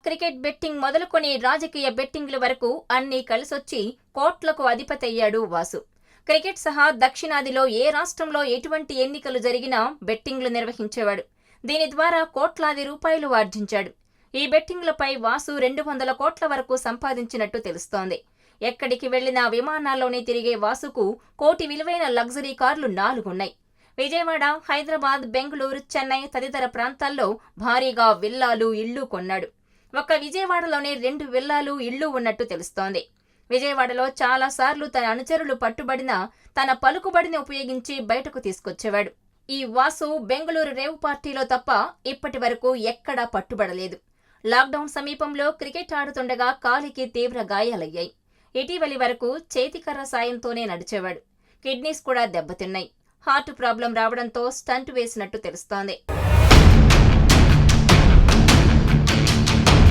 Cricket betting మొదలుకొని రాజకీయ బెట్టింగ్ల వరకు అన్నీ కలిసొచ్చి కోట్లకు అధిపతయ్యాడు వాసు. క్రికెట్ సహా దక్షిణాదిలో ఏ రాష్ట్రంలో ఎటువంటి ఎన్నికలు జరిగినా బెట్టింగ్లు నిర్వహించేవాడు. దీని ద్వారా కోట్లాది రూపాయలు ఆర్జించాడు. ఈ బెట్టింగ్లపై వాసు 200 కోట్ల వరకు సంపాదించినట్టు తెలుస్తోంది. ఎక్కడికి వెళ్లినా విమానాల్లోనే తిరిగే వాసుకు కోటి విలువైన లగ్జరీ కార్లు 4 ఉన్నాయి. విజయవాడ, హైదరాబాద్, బెంగళూరు, చెన్నై తదితర ప్రాంతాల్లో భారీగా విల్లాలు, ఇళ్లు కొన్నాడు. ఒక్క విజయవాడలోనే 2 విల్లాలు, ఇళ్లు ఉన్నట్టు తెలుస్తోంది. విజయవాడలో చాలా సార్లు తన అనుచరులు పట్టుబడినా తన పలుకుబడిని ఉపయోగించి బయటకు తీసుకొచ్చేవాడు. ఈ వాసు బెంగళూరు రేవ్ పార్టీలో తప్ప ఇప్పటి వరకు ఎక్కడా పట్టుబడలేదు. లాక్డౌన్ సమీపంలో క్రికెట్ ఆడుతుండగా కాలికి తీవ్ర గాయాలయ్యాయి. ఇటీవలి వరకు చేతికర్ర సాయంతోనే నడిచేవాడు. కిడ్నీస్ కూడా దెబ్బతిన్నాయి. హార్ట్ ప్రాబ్లం రావడంతో స్టంట్ వేసినట్టు తెలుస్తోంది.